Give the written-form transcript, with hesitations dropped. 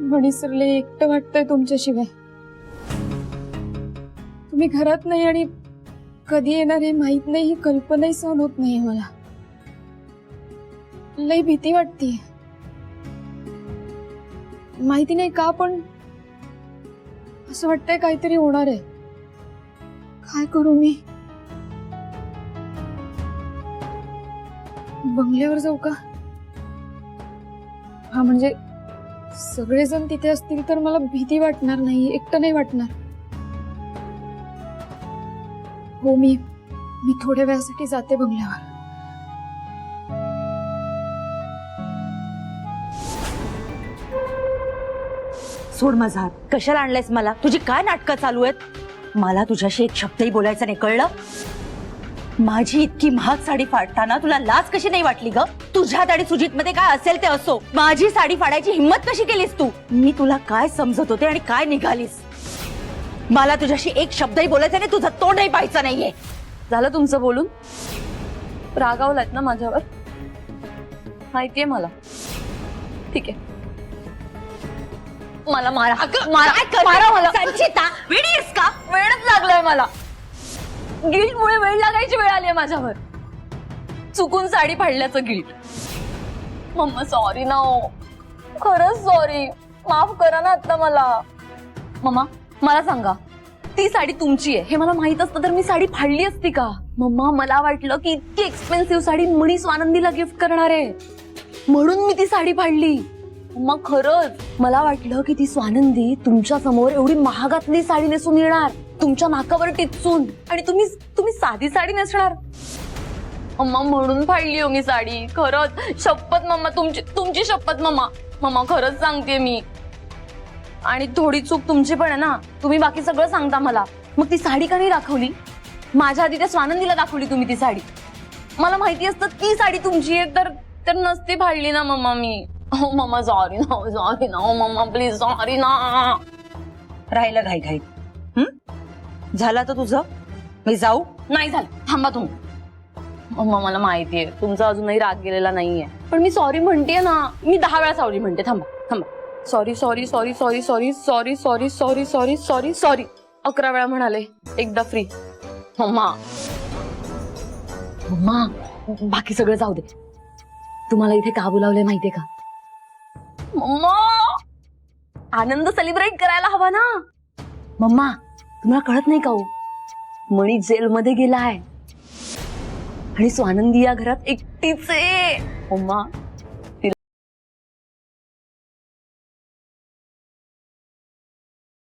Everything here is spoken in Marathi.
मणिसरले एकटं वाटतंय तुमच्याशिवाय. तुम्ही घरात नाही आणि कधी येणार हे माहित नाही, ही कल्पनाही सहन होत नाहीये मला. लई भीती वाटतेय. माहिती नाही का पण असं वाटतंय काहीतरी होणार आहे. काय करू मी? बंगल्यावर जाऊ का? हा म्हणजे सगळेजण तिथे असतील तर मला भीती वाटणार नाही, एकटं नाही वाटणार. हो मी थोड्या वेळासाठी जाते बंगल्यावर. सोड माझा हात. कशाला आणलायस मला? तुझी काय नाटकं चालू आहेत? मला तुझ्याशी एक शब्दही बोलायचं नाही, कळलं? माझी इतकी महाग साडी फाडताना तुला लाज कशी नाही वाटली ग? तुझ्यात आणि सुजित मध्ये काय असेल ते असो, माझी साडी फाडायची हिम्मत कशी केलीस तू? मी तुला काय समजत होते आणि काय निघालीस? मला तुझ्याशी एक शब्दही बोलायचा नाही, तुझं तोंडही पाहायचं नाहीये. झालं तुमचं बोलून? रागावलात ना माझ्यावर? माहितीये मला. ठीक आहे, मला मारा. मारा मला. संचिता, वेडी आहेस का? वेळच लागलाय मला. गिल्टमुळे वेळ लागायची वेळ आली माझ्यावर. चुकून साडी फाडल्याचं गिल्ट. मम्मा सॉरी ना. हो खरंच सॉरी, माफ करा ना आता मला. मम्मा मला सांगा, ती साडी तुमची आहे हे मला माहित असतं तर मी साडी फाडली असती का? मम्मा मला वाटलं की इतकी एक्सपेन्सिव्ह साडी मणी स्वानंदीला गिफ्ट करणार आहे म्हणून मी ती साडी फाडली. मम्मा खरंच मला वाटलं की ती स्वानंदी तुमच्या समोर एवढी महागातली साडी नेसून येणार, तुमच्या नाकावर टिचून, आणि तुम्ही साधी साडी नेसणार. मम्मा म्हणून फाडली हो मी साडी. खरंच शपथ मम्मा, तुमची शपथ मम्मा. मम्मा खरंच सांगते मी. आणि थोडी चूक तुमची पण आहे ना, तुम्ही बाकी सगळं सांगता मला. मग ती साडी का नाही दाखवली? माझ्या आधी त्या स्वानंदीला दाखवली तुम्ही ती साडी. मला माहिती असतं ती साडी तुमची आहे तर नसती फाडली ना मम्मा मी. हो मम्मा सॉरी ना. हो मम्मा प्लीज सॉरी ना. राहिलं घाई. झालं तर तुझं? मी जाऊ? नाही झालं, थांबा तुम्ही. मम्मा मला माहितीये तुमचा अजूनही राग गेलेला नाहीये, पण मी सॉरी म्हणतेय ना. मी 10 वेळा सॉरी म्हणते. थांबा. सॉरी 11 वेळा म्हणाले, एकदा फ्री. मम्मा बाकी सगळं जाऊ दे. तुम्हाला इथे का बोलावलंय माहितीये का? मम्मा आनंद सेलिब्रेट करायला हवा ना. मम्मा तुम्हाला कळत नाही का हो, मणी जेलमध्ये गेलाय आणि स्वानंदी या घरात एकटीच आहे. मम्मा